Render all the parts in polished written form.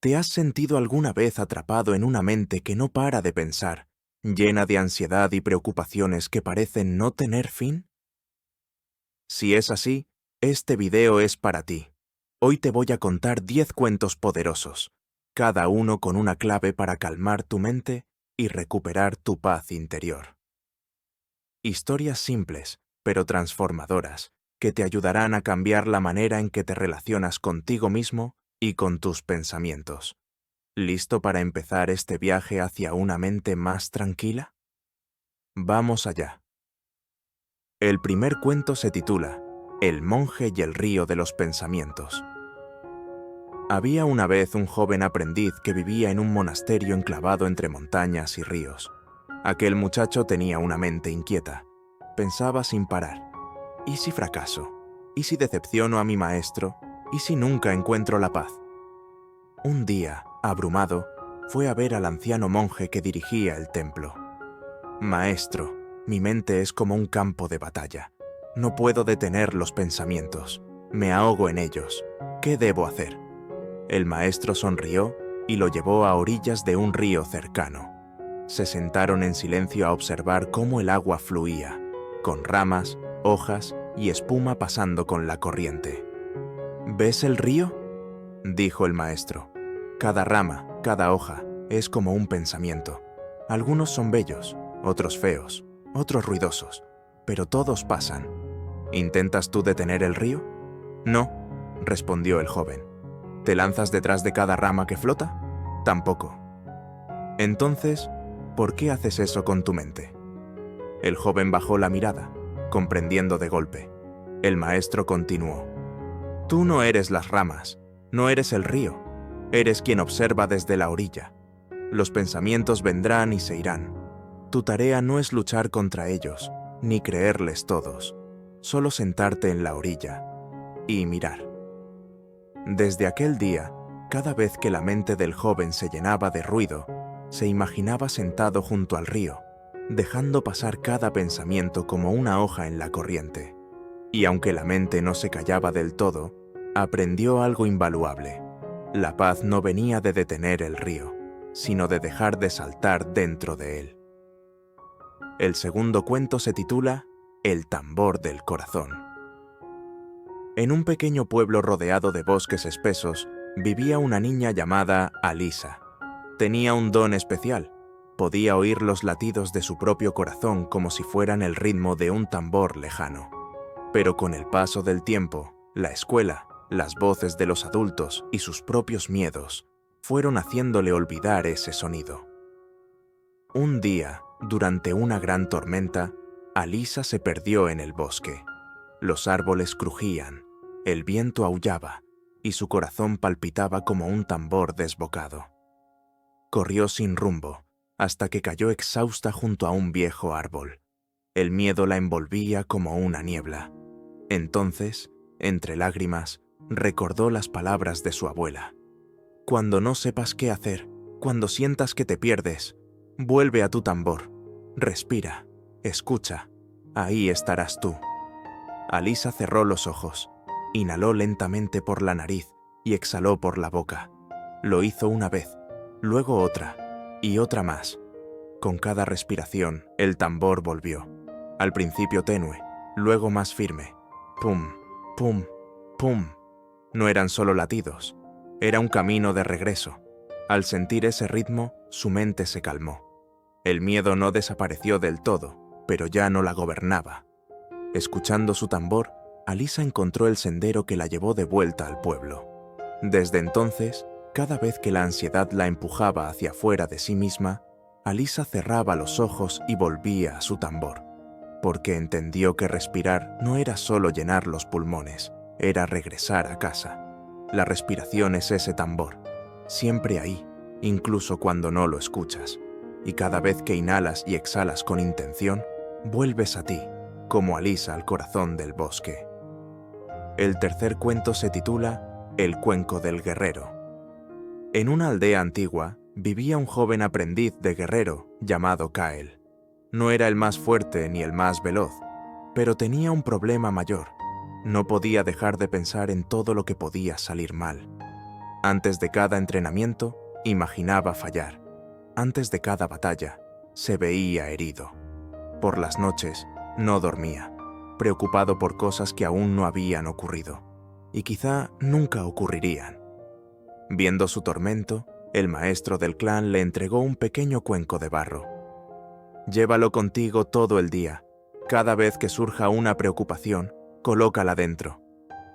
¿Te has sentido alguna vez atrapado en una mente que no para de pensar, llena de ansiedad y preocupaciones que parecen no tener fin? Si es así, este video es para ti. Hoy te voy a contar 10 cuentos poderosos, cada uno con una clave para calmar tu mente y recuperar tu paz interior. Historias simples, pero transformadoras, que te ayudarán a cambiar la manera en que te relacionas contigo mismo y con tus pensamientos. ¿Listo para empezar este viaje hacia una mente más tranquila? Vamos allá. El primer cuento se titula El monje y el río de los pensamientos. Había una vez un joven aprendiz que vivía en un monasterio enclavado entre montañas y ríos. Aquel muchacho tenía una mente inquieta. Pensaba sin parar. ¿Y si fracaso? ¿Y si decepciono a mi maestro? ¿Y si nunca encuentro la paz? Un día, abrumado, fue a ver al anciano monje que dirigía el templo. Maestro, mi mente es como un campo de batalla. No puedo detener los pensamientos. Me ahogo en ellos. ¿Qué debo hacer? El maestro sonrió y lo llevó a orillas de un río cercano. Se sentaron en silencio a observar cómo el agua fluía, con ramas, hojas y espuma pasando con la corriente. ¿Ves el río?, dijo el maestro. Cada rama, cada hoja, es como un pensamiento. Algunos son bellos, otros feos, otros ruidosos, pero todos pasan. ¿Intentas tú detener el río? No, respondió el joven. ¿Te lanzas detrás de cada rama que flota? Tampoco. Entonces, ¿por qué haces eso con tu mente? El joven bajó la mirada, comprendiendo de golpe. El maestro continuó. Tú no eres las ramas, no eres el río, eres quien observa desde la orilla. Los pensamientos vendrán y se irán. Tu tarea no es luchar contra ellos, ni creerles todos, solo sentarte en la orilla y mirar. Desde aquel día, cada vez que la mente del joven se llenaba de ruido, se imaginaba sentado junto al río, dejando pasar cada pensamiento como una hoja en la corriente. Y aunque la mente no se callaba del todo, aprendió algo invaluable. La paz no venía de detener el río, sino de dejar de saltar dentro de él. El segundo cuento se titula El tambor del corazón. En un pequeño pueblo rodeado de bosques espesos, vivía una niña llamada Alisa. Tenía un don especial. Podía oír los latidos de su propio corazón como si fueran el ritmo de un tambor lejano. Pero con el paso del tiempo, la escuela, las voces de los adultos y sus propios miedos fueron haciéndole olvidar ese sonido. Un día, durante una gran tormenta, Alisa se perdió en el bosque. Los árboles crujían, el viento aullaba y su corazón palpitaba como un tambor desbocado. Corrió sin rumbo hasta que cayó exhausta junto a un viejo árbol. El miedo la envolvía como una niebla. Entonces, entre lágrimas, recordó las palabras de su abuela. Cuando no sepas qué hacer, cuando sientas que te pierdes, vuelve a tu tambor, respira, escucha, ahí estarás tú. Alisa cerró los ojos, inhaló lentamente por la nariz y exhaló por la boca. Lo hizo una vez, luego otra y otra más. Con cada respiración, el tambor volvió. Al principio tenue, luego más firme. Pum, pum, pum. No eran solo latidos, era un camino de regreso. Al sentir ese ritmo, su mente se calmó. El miedo no desapareció del todo, pero ya no la gobernaba. Escuchando su tambor, Alisa encontró el sendero que la llevó de vuelta al pueblo. Desde entonces, cada vez que la ansiedad la empujaba hacia fuera de sí misma, Alisa cerraba los ojos y volvía a su tambor, porque entendió que respirar no era solo llenar los pulmones, era regresar a casa. La respiración es ese tambor, siempre ahí, incluso cuando no lo escuchas. Y cada vez que inhalas y exhalas con intención, vuelves a ti, como Alisa al corazón del bosque. El tercer cuento se titula El cuenco del guerrero. En una aldea antigua, vivía un joven aprendiz de guerrero llamado Kael. No era el más fuerte ni el más veloz, pero tenía un problema mayor. No podía dejar de pensar en todo lo que podía salir mal. Antes de cada entrenamiento, imaginaba fallar. Antes de cada batalla, se veía herido. Por las noches, no dormía, preocupado por cosas que aún no habían ocurrido, y quizá nunca ocurrirían. Viendo su tormento, el maestro del clan le entregó un pequeño cuenco de barro. «Llévalo contigo todo el día. Cada vez que surja una preocupación, colócala dentro»,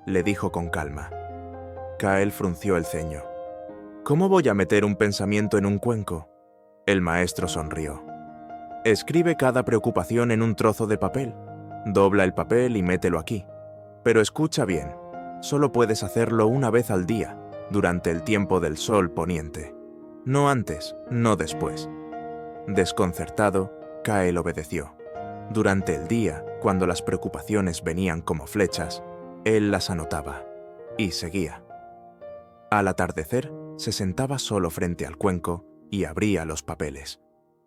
le dijo con calma. Kael frunció el ceño. «¿Cómo voy a meter un pensamiento en un cuenco?». El maestro sonrió. «Escribe cada preocupación en un trozo de papel. Dobla el papel y mételo aquí. Pero escucha bien, solo puedes hacerlo una vez al día, durante el tiempo del sol poniente. No antes, no después». Desconcertado, Kael obedeció. Durante el día, cuando las preocupaciones venían como flechas, él las anotaba y seguía. Al atardecer, se sentaba solo frente al cuenco y abría los papeles.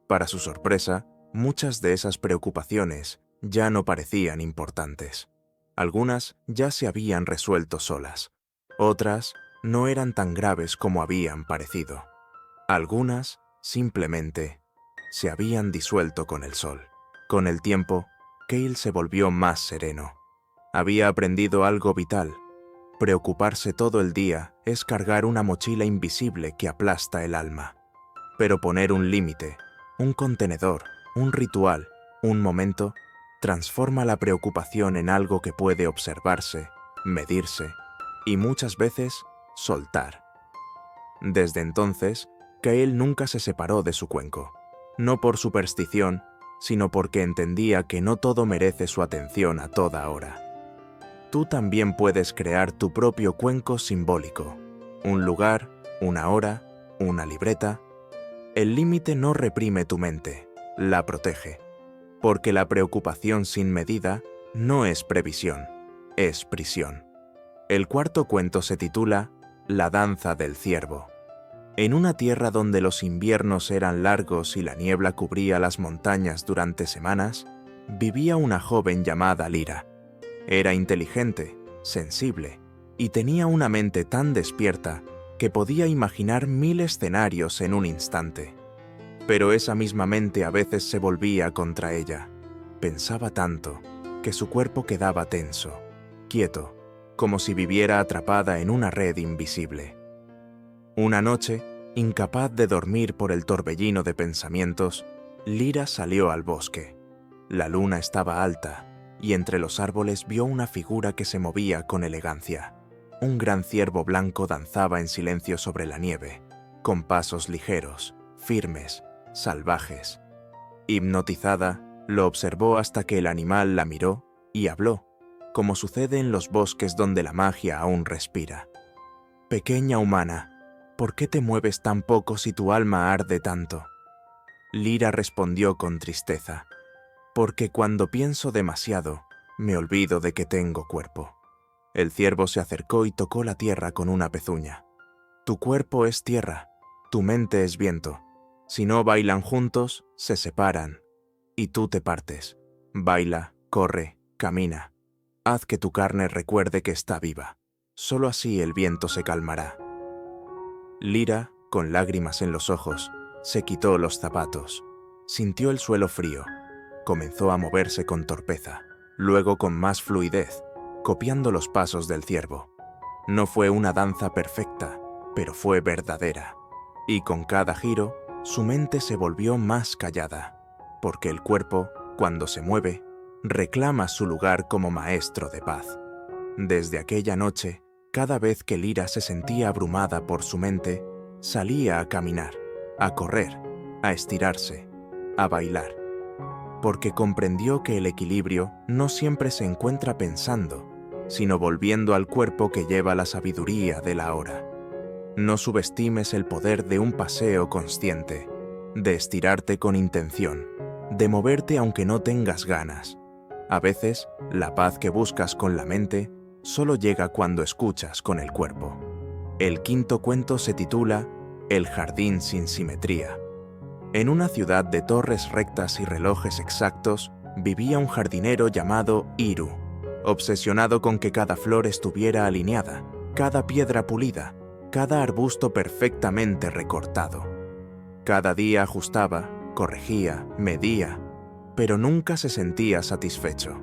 Para su sorpresa, muchas de esas preocupaciones ya no parecían importantes. Algunas ya se habían resuelto solas. Otras no eran tan graves como habían parecido. Algunas, simplemente, se habían disuelto con el sol. Con el tiempo, Kael se volvió más sereno. Había aprendido algo vital. Preocuparse todo el día es cargar una mochila invisible que aplasta el alma. Pero poner un límite, un contenedor, un ritual, un momento, transforma la preocupación en algo que puede observarse, medirse y muchas veces soltar. Desde entonces, Kael nunca se separó de su cuenco, no por superstición, sino porque entendía que no todo merece su atención a toda hora. Tú también puedes crear tu propio cuenco simbólico, un lugar, una hora, una libreta. El límite no reprime tu mente, la protege, porque la preocupación sin medida no es previsión, es prisión. El cuarto cuento se titula La danza del ciervo. En una tierra donde los inviernos eran largos y la niebla cubría las montañas durante semanas, vivía una joven llamada Lyra. Era inteligente, sensible, y tenía una mente tan despierta que podía imaginar 1000 escenarios en un instante. Pero esa misma mente a veces se volvía contra ella. Pensaba tanto que su cuerpo quedaba tenso, quieto, como si viviera atrapada en una red invisible. Una noche, incapaz de dormir por el torbellino de pensamientos, Lyra salió al bosque. La luna estaba alta, y entre los árboles vio una figura que se movía con elegancia. Un gran ciervo blanco danzaba en silencio sobre la nieve, con pasos ligeros, firmes, salvajes. Hipnotizada, lo observó hasta que el animal la miró y habló, como sucede en los bosques donde la magia aún respira. «Pequeña humana, ¿por qué te mueves tan poco si tu alma arde tanto?». Lyra respondió con tristeza: «Porque cuando pienso demasiado, me olvido de que tengo cuerpo». El ciervo se acercó y tocó la tierra con una pezuña. «Tu cuerpo es tierra, tu mente es viento. Si no bailan juntos, se separan. Y tú te partes. Baila, corre, camina. Haz que tu carne recuerde que está viva. Solo así el viento se calmará». Lyra, con lágrimas en los ojos, se quitó los zapatos. Sintió el suelo frío. Comenzó a moverse con torpeza, luego con más fluidez, copiando los pasos del ciervo. No fue una danza perfecta, pero fue verdadera. Y con cada giro, su mente se volvió más callada, porque el cuerpo, cuando se mueve, reclama su lugar como maestro de paz. Desde aquella noche, cada vez que Lyra se sentía abrumada por su mente, salía a caminar, a correr, a estirarse, a bailar, porque comprendió que el equilibrio no siempre se encuentra pensando, sino volviendo al cuerpo que lleva la sabiduría de la hora. No subestimes el poder de un paseo consciente, de estirarte con intención, de moverte aunque no tengas ganas. A veces, la paz que buscas con la mente solo llega cuando escuchas con el cuerpo. El quinto cuento se titula El jardín sin simetría. En una ciudad de torres rectas y relojes exactos, vivía un jardinero llamado Iru, obsesionado con que cada flor estuviera alineada, cada piedra pulida, cada arbusto perfectamente recortado. Cada día ajustaba, corregía, medía, pero nunca se sentía satisfecho.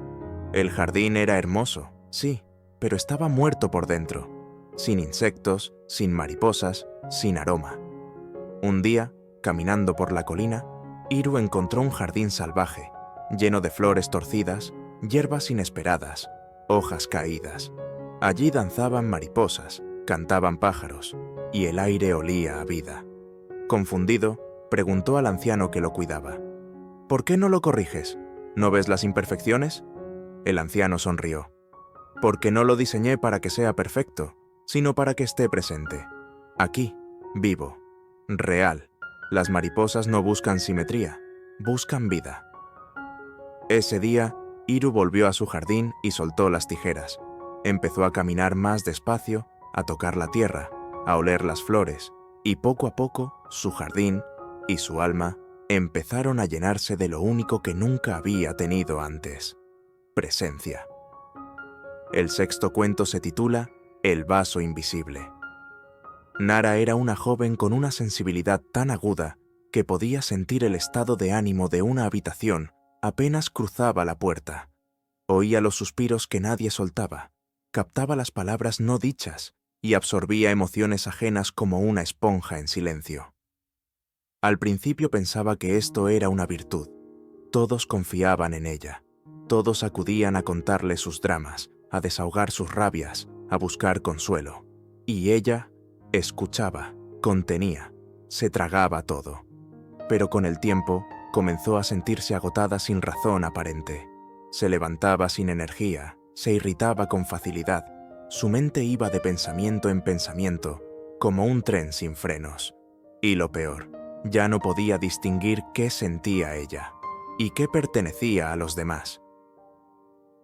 El jardín era hermoso, sí, pero estaba muerto por dentro, sin insectos, sin mariposas, sin aroma. Un día, caminando por la colina, Iru encontró un jardín salvaje, lleno de flores torcidas, hierbas inesperadas, hojas caídas. Allí danzaban mariposas, cantaban pájaros, y el aire olía a vida. Confundido, preguntó al anciano que lo cuidaba: ¿por qué no lo corriges? ¿No ves las imperfecciones? El anciano sonrió: porque no lo diseñé para que sea perfecto, sino para que esté presente. Aquí, vivo, real. Las mariposas no buscan simetría, buscan vida. Ese día, Iru volvió a su jardín y soltó las tijeras. Empezó a caminar más despacio, a tocar la tierra, a oler las flores, y poco a poco, su jardín y su alma empezaron a llenarse de lo único que nunca había tenido antes: presencia. El sexto cuento se titula El vaso invisible. Nara era una joven con una sensibilidad tan aguda que podía sentir el estado de ánimo de una habitación apenas cruzaba la puerta. Oía los suspiros que nadie soltaba, captaba las palabras no dichas y absorbía emociones ajenas como una esponja en silencio. Al principio pensaba que esto era una virtud. Todos confiaban en ella. Todos acudían a contarle sus dramas, a desahogar sus rabias, a buscar consuelo. Y ella escuchaba, contenía, se tragaba todo. Pero con el tiempo comenzó a sentirse agotada sin razón aparente. Se levantaba sin energía, se irritaba con facilidad. Su mente iba de pensamiento en pensamiento, como un tren sin frenos. Y lo peor, ya no podía distinguir qué sentía ella y qué pertenecía a los demás.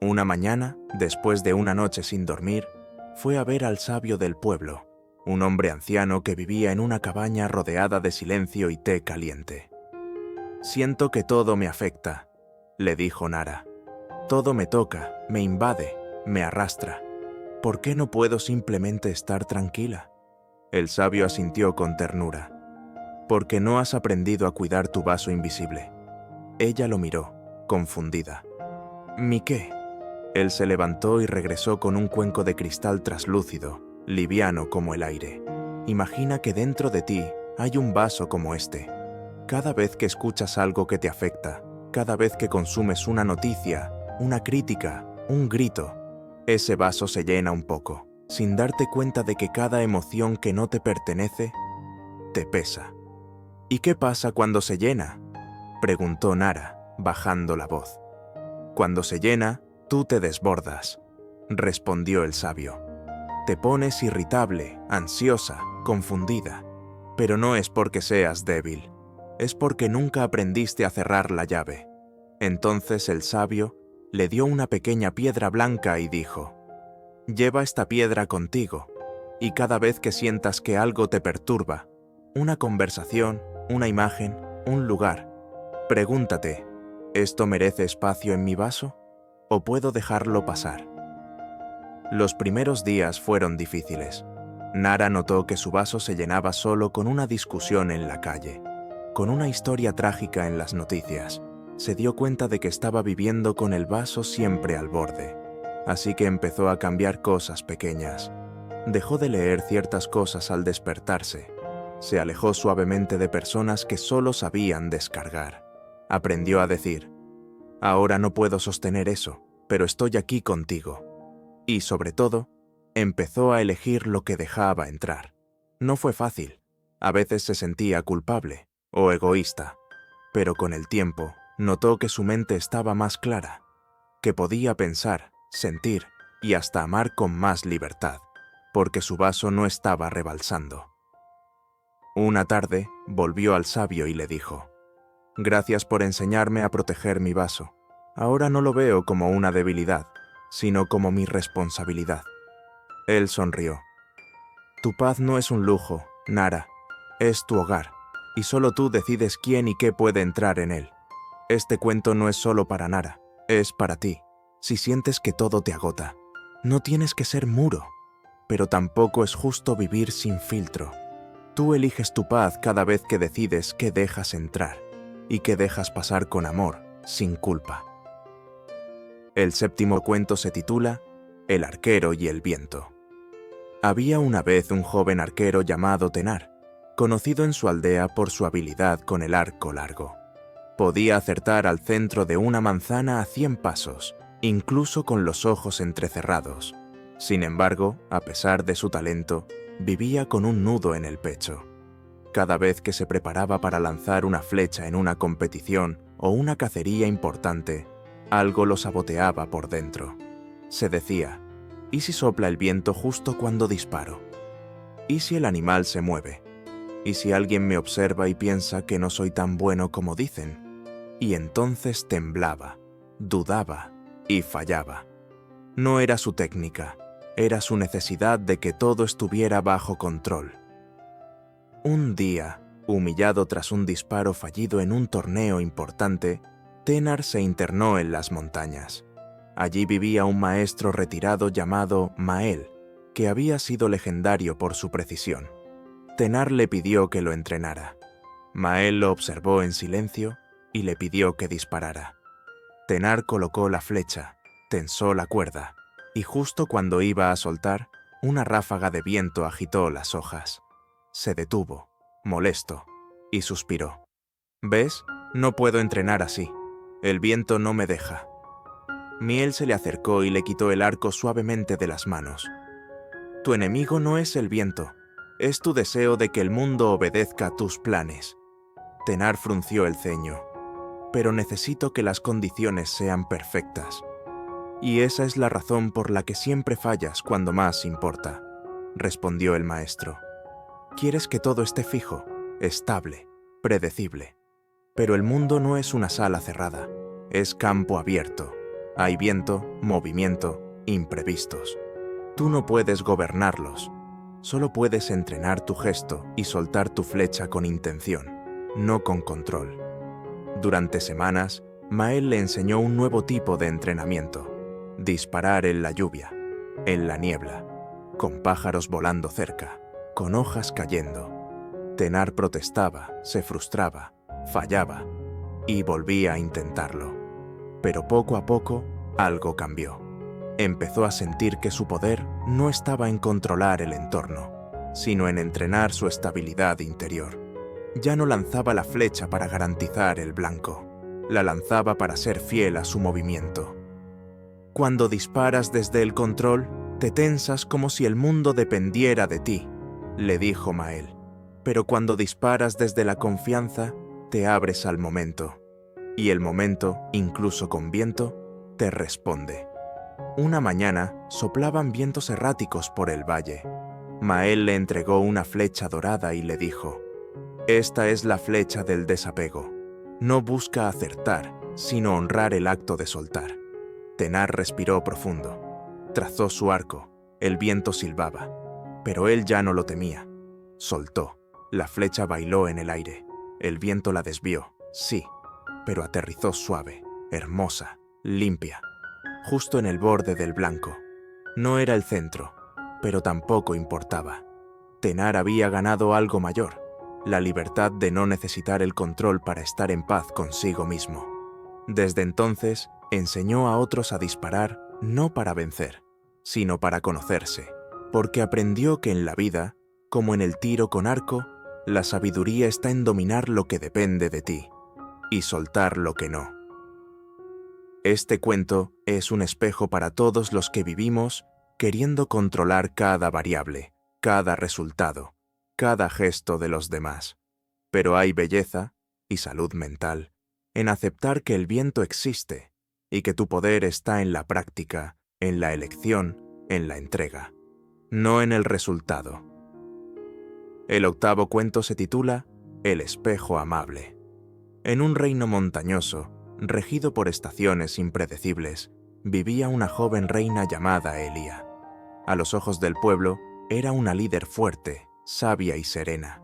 Una mañana, después de una noche sin dormir, fue a ver al sabio del pueblo, un hombre anciano que vivía en una cabaña rodeada de silencio y té caliente. «Siento que todo me afecta», le dijo Nara. «Todo me toca, me invade, me arrastra. ¿Por qué no puedo simplemente estar tranquila?» El sabio asintió con ternura. «Porque no has aprendido a cuidar tu vaso invisible». Ella lo miró, confundida. «¿Mi qué?» Él se levantó y regresó con un cuenco de cristal traslúcido, liviano como el aire. Imagina que dentro de ti hay un vaso como este. Cada vez que escuchas algo que te afecta, cada vez que consumes una noticia, una crítica, un grito, ese vaso se llena un poco, sin darte cuenta de que cada emoción que no te pertenece te pesa. «¿Y qué pasa cuando se llena?», preguntó Nara, bajando la voz. «Cuando se llena, tú te desbordas», respondió el sabio. «Te pones irritable, ansiosa, confundida. Pero no es porque seas débil, es porque nunca aprendiste a cerrar la llave». Entonces el sabio le dio una pequeña piedra blanca y dijo: «Lleva esta piedra contigo, y cada vez que sientas que algo te perturba, una conversación, una imagen, un lugar, pregúntate: ¿esto merece espacio en mi vaso? ¿O puedo dejarlo pasar?». Los primeros días fueron difíciles. Nara notó que su vaso se llenaba solo con una discusión en la calle, con una historia trágica en las noticias. Se dio cuenta de que estaba viviendo con el vaso siempre al borde, así que empezó a cambiar cosas pequeñas. Dejó de leer ciertas cosas al despertarse. Se alejó suavemente de personas que solo sabían descargar. Aprendió a decir: «Ahora no puedo sostener eso, pero estoy aquí contigo». Y sobre todo, empezó a elegir lo que dejaba entrar. No fue fácil. A veces se sentía culpable o egoísta, pero con el tiempo notó que su mente estaba más clara, que podía pensar, sentir y hasta amar con más libertad, porque su vaso no estaba rebalsando. Una tarde volvió al sabio y le dijo: «Gracias por enseñarme a proteger mi vaso. Ahora no lo veo como una debilidad, sino como mi responsabilidad». Él sonrió. «Tu paz no es un lujo, Nara, es tu hogar, y solo tú decides quién y qué puede entrar en él. Este cuento no es solo para Nara, es para ti. Si sientes que todo te agota, no tienes que ser muro. pero tampoco es justo vivir sin filtro. Tú eliges tu paz cada vez que decides qué dejas entrar y qué dejas pasar con amor, sin culpa. El séptimo cuento se titula El arquero y el viento. Había una vez un joven arquero llamado Tenar, conocido en su aldea por su habilidad con el arco largo. Podía acertar al centro de una manzana a 100 pasos, incluso con los ojos entrecerrados. Sin embargo, a pesar de su talento, vivía con un nudo en el pecho. Cada vez que se preparaba para lanzar una flecha en una competición o una cacería importante, algo lo saboteaba por dentro. Se decía, ¿y si sopla el viento justo cuando disparo? ¿Y si el animal se mueve? ¿Y si alguien me observa y piensa que no soy tan bueno como dicen? Y entonces temblaba, dudaba y fallaba. No era su técnica, era su necesidad de que todo estuviera bajo control. Un día, humillado tras un disparo fallido en un torneo importante, Tenar se internó en las montañas. Allí vivía un maestro retirado llamado Mael, que había sido legendario por su precisión. Tenar le pidió que lo entrenara. Mael lo observó en silencio y le pidió que disparara. Tenar colocó la flecha, tensó la cuerda, y justo cuando iba a soltar, una ráfaga de viento agitó las hojas. Se detuvo, molesto, y suspiró. «¿Ves? No puedo entrenar así. El viento no me deja». Miel se le acercó y le quitó el arco suavemente de las manos. «Tu enemigo no es el viento, es tu deseo de que el mundo obedezca tus planes». Tenar frunció el ceño. «Pero necesito que las condiciones sean perfectas. Y esa es la razón por la que siempre fallas cuando más importa», respondió el maestro. «Quieres que todo esté fijo, estable, predecible. Pero el mundo no es una sala cerrada, es campo abierto. Hay viento, movimiento, imprevistos. Tú no puedes gobernarlos, solo puedes entrenar tu gesto y soltar tu flecha con intención, no con control». Durante semanas, Mael le enseñó un nuevo tipo de entrenamiento: disparar en la lluvia, en la niebla, con pájaros volando cerca, con hojas cayendo. Tenar protestaba, se frustraba, fallaba y volvía a intentarlo. Pero poco a poco, algo cambió. Empezó a sentir que su poder no estaba en controlar el entorno, sino en entrenar su estabilidad interior. Ya no lanzaba la flecha para garantizar el blanco, la lanzaba para ser fiel a su movimiento. «Cuando disparas desde el control, te tensas como si el mundo dependiera de ti», le dijo Mael. «Pero cuando disparas desde la confianza, te abres al momento. Y el momento, incluso con viento, te responde». Una mañana soplaban vientos erráticos por el valle. Mael le entregó una flecha dorada y le dijo: «Esta es la flecha del desapego. No busca acertar, sino honrar el acto de soltar». Tenar respiró profundo. Trazó su arco. El viento silbaba. Pero él ya no lo temía. Soltó. La flecha bailó en el aire. El viento la desvió, sí, pero aterrizó suave, hermosa, limpia, justo en el borde del blanco. No era el centro, pero tampoco importaba. Tenar había ganado algo mayor: la libertad de no necesitar el control para estar en paz consigo mismo. Desde entonces, enseñó a otros a disparar no para vencer, sino para conocerse, porque aprendió que en la vida, como en el tiro con arco, la sabiduría está en dominar lo que depende de ti y soltar lo que no. Este cuento es un espejo para todos los que vivimos queriendo controlar cada variable, cada resultado, cada gesto de los demás. Pero hay belleza y salud mental en aceptar que el viento existe y que tu poder está en la práctica, en la elección, en la entrega, no en el resultado. El octavo cuento se titula El espejo amable. En un reino montañoso, regido por estaciones impredecibles, vivía una joven reina llamada Elia. A los ojos del pueblo, era una líder fuerte, sabia y serena.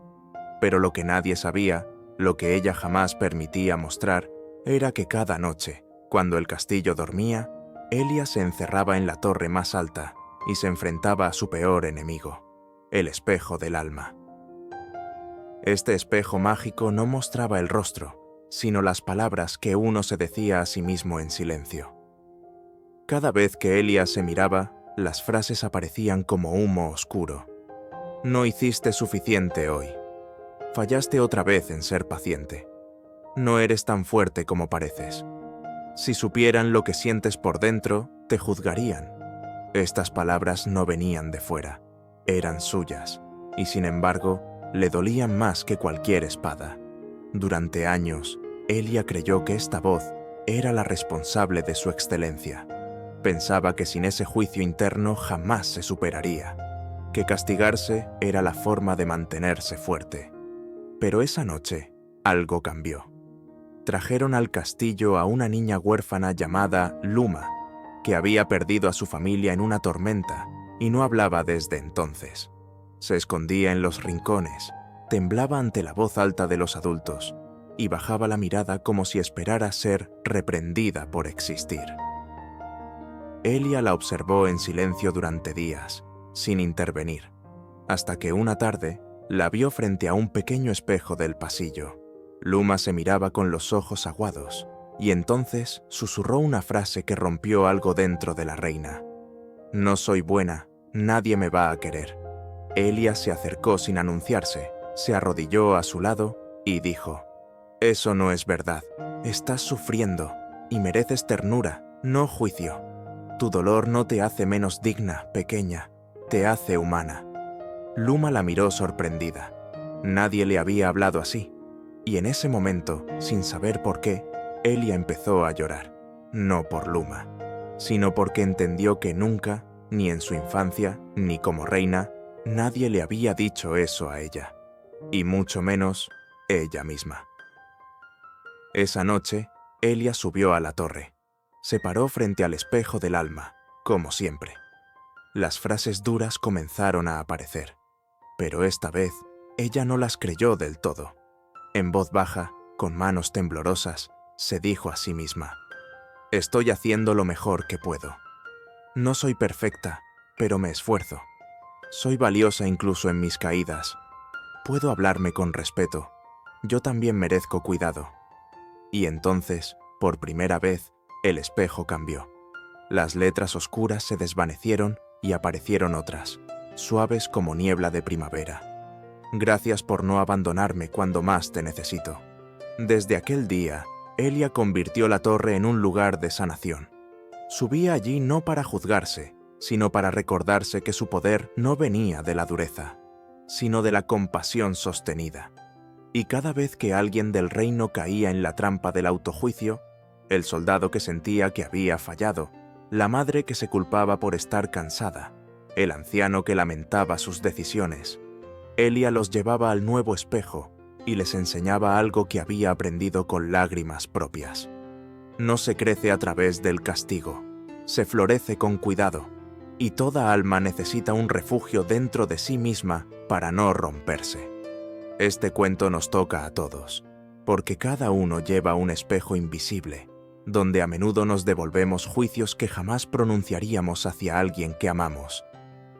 Pero lo que nadie sabía, lo que ella jamás permitía mostrar, era que cada noche, cuando el castillo dormía, Elia se encerraba en la torre más alta y se enfrentaba a su peor enemigo, el espejo del alma. Este espejo mágico no mostraba el rostro, sino las palabras que uno se decía a sí mismo en silencio. Cada vez que Elia se miraba, las frases aparecían como humo oscuro. No hiciste suficiente hoy. Fallaste otra vez en ser paciente. No eres tan fuerte como pareces. Si supieran lo que sientes por dentro, te juzgarían. Estas palabras no venían de fuera, eran suyas, y sin embargo, le dolían más que cualquier espada. Durante años, Elia creyó que esta voz era la responsable de su excelencia. Pensaba que sin ese juicio interno jamás se superaría, que castigarse era la forma de mantenerse fuerte. Pero esa noche, algo cambió. Trajeron al castillo a una niña huérfana llamada Luma, que había perdido a su familia en una tormenta y no hablaba desde entonces. Se escondía en los rincones, temblaba ante la voz alta de los adultos y bajaba la mirada como si esperara ser reprendida por existir. Elia la observó en silencio durante días, sin intervenir, hasta que una tarde la vio frente a un pequeño espejo del pasillo. Luma se miraba con los ojos aguados, y entonces susurró una frase que rompió algo dentro de la reina. «No soy buena, nadie me va a querer». Elia se acercó sin anunciarse, se arrodilló a su lado y dijo: «Eso no es verdad. Estás sufriendo y mereces ternura, no juicio. Tu dolor no te hace menos digna, pequeña, te hace humana». Luma la miró sorprendida. Nadie le había hablado así. Y en ese momento, sin saber por qué, Elia empezó a llorar. No por Luma, sino porque entendió que nunca, ni en su infancia, ni como reina, nadie le había dicho eso a ella. Y mucho menos ella misma. Esa noche, Elia subió a la torre. Se paró frente al espejo del alma, como siempre. Las frases duras comenzaron a aparecer, pero esta vez ella no las creyó del todo. En voz baja, con manos temblorosas, se dijo a sí misma: «Estoy haciendo lo mejor que puedo. No soy perfecta, pero me esfuerzo. Soy valiosa incluso en mis caídas. Puedo hablarme con respeto. Yo también merezco cuidado». Y entonces, por primera vez, el espejo cambió. Las letras oscuras se desvanecieron y aparecieron otras, suaves como niebla de primavera. «Gracias por no abandonarme cuando más te necesito». Desde aquel día, Elia convirtió la torre en un lugar de sanación. Subía allí no para juzgarse, sino para recordarse que su poder no venía de la dureza, sino de la compasión sostenida. Y cada vez que alguien del reino caía en la trampa del autojuicio, el soldado que sentía que había fallado, la madre que se culpaba por estar cansada, el anciano que lamentaba sus decisiones, Elia los llevaba al nuevo espejo y les enseñaba algo que había aprendido con lágrimas propias. No se crece a través del castigo, se florece con cuidado, y toda alma necesita un refugio dentro de sí misma para no romperse. Este cuento nos toca a todos, porque cada uno lleva un espejo invisible, donde a menudo nos devolvemos juicios que jamás pronunciaríamos hacia alguien que amamos.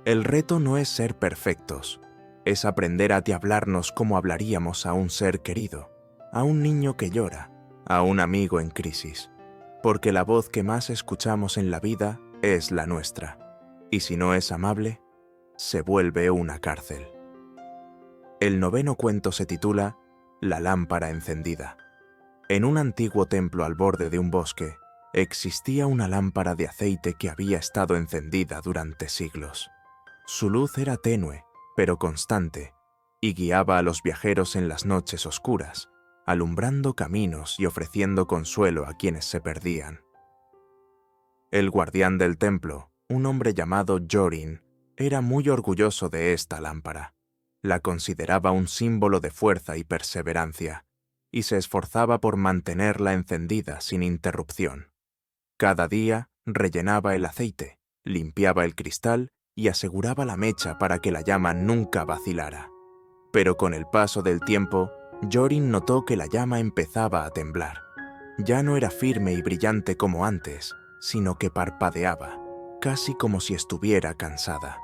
El reto no es ser perfectos, es aprender a diablarnos como hablaríamos a un ser querido, a un niño que llora, a un amigo en crisis, porque la voz que más escuchamos en la vida es la nuestra, y si no es amable, se vuelve una cárcel. El noveno cuento se titula La lámpara encendida. En un antiguo templo al borde de un bosque, existía una lámpara de aceite que había estado encendida durante siglos. Su luz era tenue, pero constante, y guiaba a los viajeros en las noches oscuras, alumbrando caminos y ofreciendo consuelo a quienes se perdían. El guardián del templo, un hombre llamado Jorin, era muy orgulloso de esta lámpara. La consideraba un símbolo de fuerza y perseverancia, y se esforzaba por mantenerla encendida sin interrupción. Cada día rellenaba el aceite, limpiaba el cristal y aseguraba la mecha para que la llama nunca vacilara. Pero con el paso del tiempo, Jorin notó que la llama empezaba a temblar. Ya no era firme y brillante como antes, sino que parpadeaba. casi como si estuviera cansada.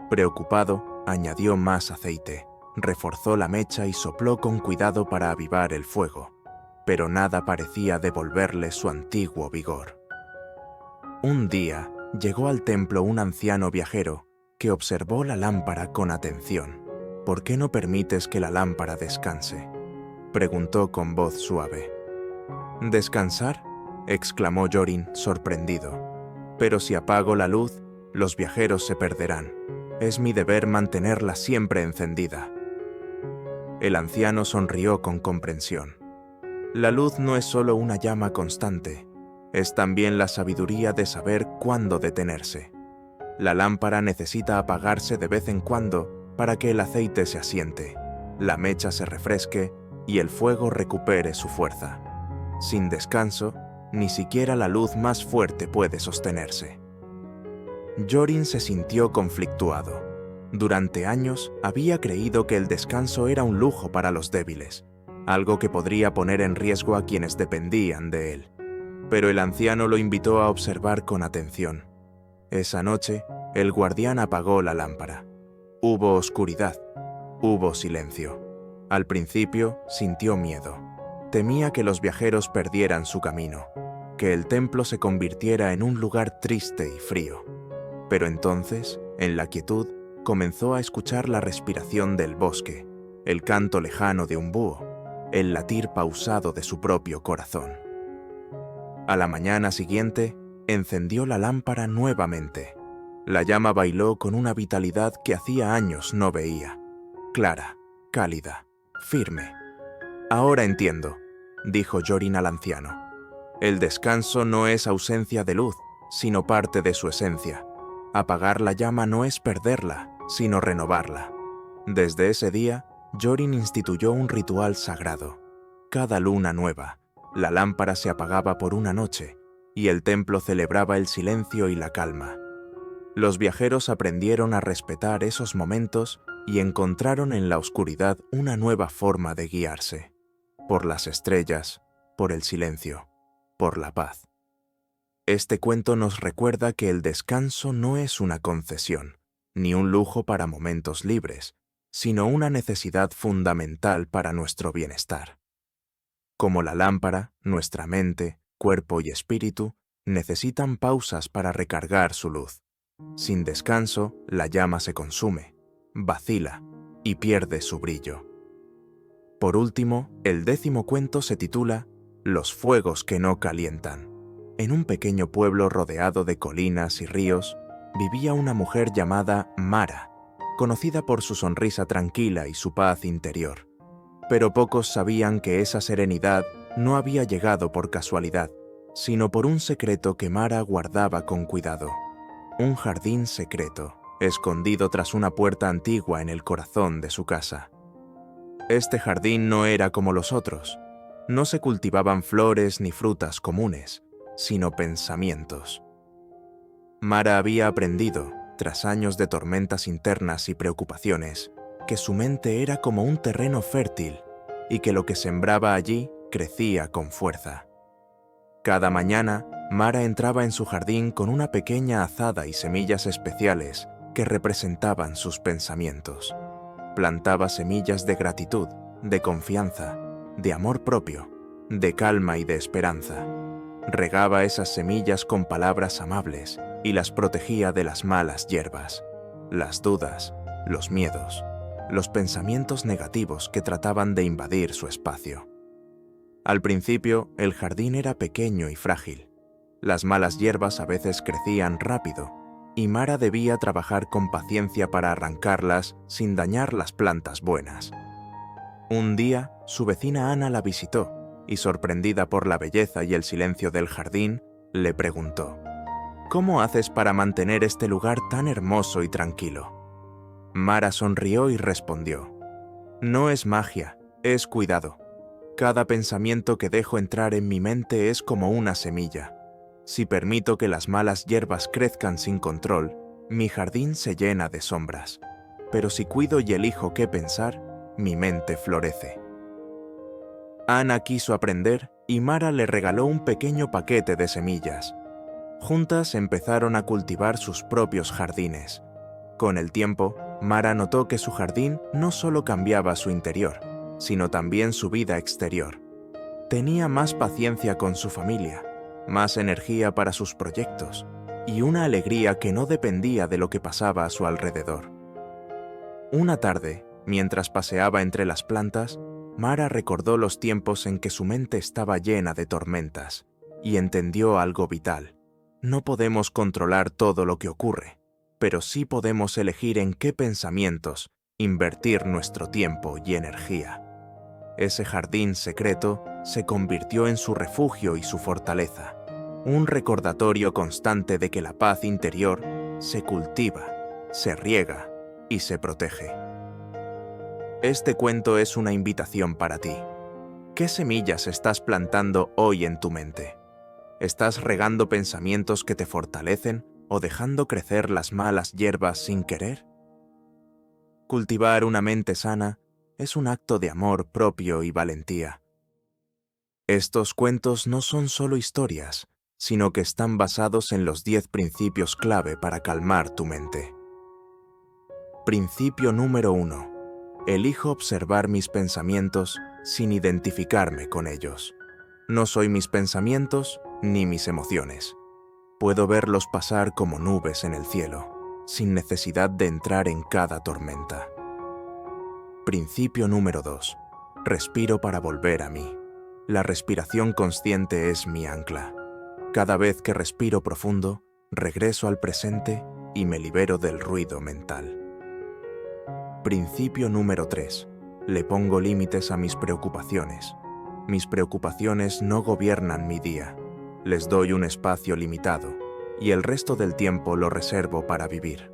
Preocupado, añadió más aceite, reforzó la mecha y sopló con cuidado para avivar el fuego, pero nada parecía devolverle su antiguo vigor. Un día llegó al templo un anciano viajero que observó la lámpara con atención. «¿Por qué no permites que la lámpara descanse?», preguntó con voz suave. «¿Descansar?», exclamó Yorin, sorprendido. «Pero si apago la luz, los viajeros se perderán. Es mi deber mantenerla siempre encendida». El anciano sonrió con comprensión. «La luz no es solo una llama constante, es también la sabiduría de saber cuándo detenerse. La lámpara necesita apagarse de vez en cuando para que el aceite se asiente, la mecha se refresque y el fuego recupere su fuerza. Sin descanso, ni siquiera la luz más fuerte puede sostenerse». Yorin se sintió conflictuado. Durante años había creído que el descanso era un lujo para los débiles, algo que podría poner en riesgo a quienes dependían de él. Pero el anciano lo invitó a observar con atención. Esa noche, el guardián apagó la lámpara. Hubo oscuridad, hubo silencio. Al principio sintió miedo. Temía que los viajeros perdieran su camino, que el templo se convirtiera en un lugar triste y frío. Pero entonces, en la quietud, comenzó a escuchar la respiración del bosque, el canto lejano de un búho, el latir pausado de su propio corazón. A la mañana siguiente, encendió la lámpara nuevamente. La llama bailó con una vitalidad que hacía años no veía. Clara, cálida, firme. «Ahora entiendo», dijo Yorin al anciano. «El descanso no es ausencia de luz, sino parte de su esencia. Apagar la llama no es perderla, sino renovarla». Desde ese día, Yorin instituyó un ritual sagrado. Cada luna nueva, la lámpara se apagaba por una noche y el templo celebraba el silencio y la calma. Los viajeros aprendieron a respetar esos momentos y encontraron en la oscuridad una nueva forma de guiarse. Por las estrellas, por el silencio, por la paz. Este cuento nos recuerda que el descanso no es una concesión, ni un lujo para momentos libres, sino una necesidad fundamental para nuestro bienestar. Como la lámpara, nuestra mente, cuerpo y espíritu necesitan pausas para recargar su luz. Sin descanso, la llama se consume, vacila y pierde su brillo. Por último, el 10º cuento se titula Los fuegos que no calientan. En un pequeño pueblo rodeado de colinas y ríos, vivía una mujer llamada Mara, conocida por su sonrisa tranquila y su paz interior. Pero pocos sabían que esa serenidad no había llegado por casualidad, sino por un secreto que Mara guardaba con cuidado. Un jardín secreto, escondido tras una puerta antigua en el corazón de su casa. Este jardín no era como los otros. No se cultivaban flores ni frutas comunes, sino pensamientos. Mara había aprendido, tras años de tormentas internas y preocupaciones, que su mente era como un terreno fértil y que lo que sembraba allí crecía con fuerza. Cada mañana, Mara entraba en su jardín con una pequeña azada y semillas especiales que representaban sus pensamientos. Plantaba semillas de gratitud, de confianza, de amor propio, de calma y de esperanza. Regaba esas semillas con palabras amables y las protegía de las malas hierbas, las dudas, los miedos, los pensamientos negativos que trataban de invadir su espacio. Al principio, el jardín era pequeño y frágil. Las malas hierbas a veces crecían rápido, y Mara debía trabajar con paciencia para arrancarlas sin dañar las plantas buenas. Un día, su vecina Ana la visitó, y sorprendida por la belleza y el silencio del jardín, le preguntó: «¿Cómo haces para mantener este lugar tan hermoso y tranquilo?». Mara sonrió y respondió: «No es magia, es cuidado. Cada pensamiento que dejo entrar en mi mente es como una semilla. Si permito que las malas hierbas crezcan sin control, mi jardín se llena de sombras. Pero si cuido y elijo qué pensar, mi mente florece». Ana quiso aprender y Mara le regaló un pequeño paquete de semillas. Juntas empezaron a cultivar sus propios jardines. Con el tiempo, Mara notó que su jardín no solo cambiaba su interior, sino también su vida exterior. Tenía más paciencia con su familia, más energía para sus proyectos y una alegría que no dependía de lo que pasaba a su alrededor. Una tarde, mientras paseaba entre las plantas, Mara recordó los tiempos en que su mente estaba llena de tormentas y entendió algo vital. No podemos controlar todo lo que ocurre, pero sí podemos elegir en qué pensamientos invertir nuestro tiempo y energía. Ese jardín secreto se convirtió en su refugio y su fortaleza, un recordatorio constante de que la paz interior se cultiva, se riega y se protege. Este cuento es una invitación para ti. ¿Qué semillas estás plantando hoy en tu mente? ¿Estás regando pensamientos que te fortalecen o dejando crecer las malas hierbas sin querer? Cultivar una mente sana es un acto de amor propio y valentía. Estos cuentos no son solo historias, sino que están basados en los 10 principios clave para calmar tu mente. Principio número 1. Elijo observar mis pensamientos sin identificarme con ellos. No soy mis pensamientos ni mis emociones. Puedo verlos pasar como nubes en el cielo, sin necesidad de entrar en cada tormenta. Principio número 2. Respiro para volver a mí. La respiración consciente es mi ancla. Cada vez que respiro profundo, regreso al presente y me libero del ruido mental. Principio número 3. Le pongo límites a mis preocupaciones. Mis preocupaciones no gobiernan mi día. Les doy un espacio limitado y el resto del tiempo lo reservo para vivir.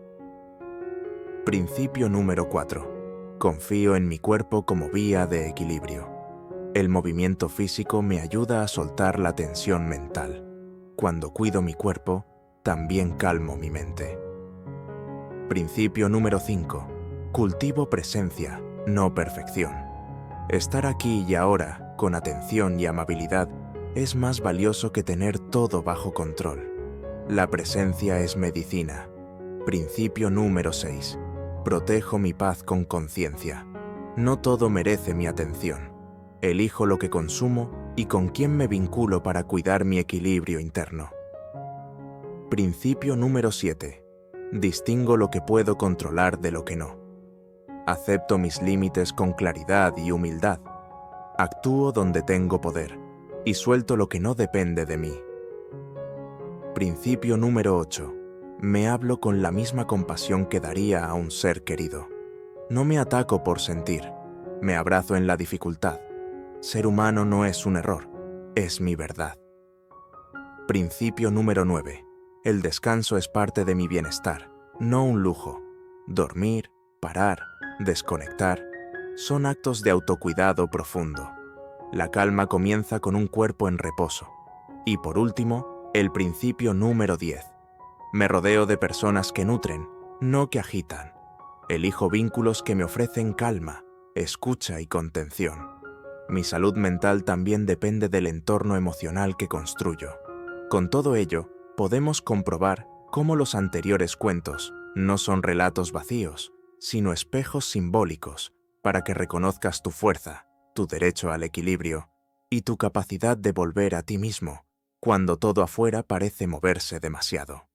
Principio número 4. Confío en mi cuerpo como vía de equilibrio. El movimiento físico me ayuda a soltar la tensión mental. Cuando cuido mi cuerpo, también calmo mi mente. Principio número 5. Cultivo presencia, no perfección. Estar aquí y ahora, con atención y amabilidad, es más valioso que tener todo bajo control. La presencia es medicina. Principio número 6. Protejo mi paz con conciencia. No todo merece mi atención. Elijo lo que consumo y con quién me vinculo para cuidar mi equilibrio interno. Principio número 7. Distingo lo que puedo controlar de lo que no. Acepto mis límites con claridad y humildad. Actúo donde tengo poder y suelto lo que no depende de mí. Principio número 8. Me hablo con la misma compasión que daría a un ser querido. No me ataco por sentir, me abrazo en la dificultad. Ser humano no es un error, es mi verdad. Principio número 9. El descanso es parte de mi bienestar, no un lujo. Dormir, parar, desconectar, son actos de autocuidado profundo. La calma comienza con un cuerpo en reposo. Y por último, el principio número 10. Me rodeo de personas que nutren, no que agitan. Elijo vínculos que me ofrecen calma, escucha y contención. Mi salud mental también depende del entorno emocional que construyo. Con todo ello, podemos comprobar cómo los anteriores cuentos no son relatos vacíos, sino espejos simbólicos para que reconozcas tu fuerza, tu derecho al equilibrio y tu capacidad de volver a ti mismo cuando todo afuera parece moverse demasiado.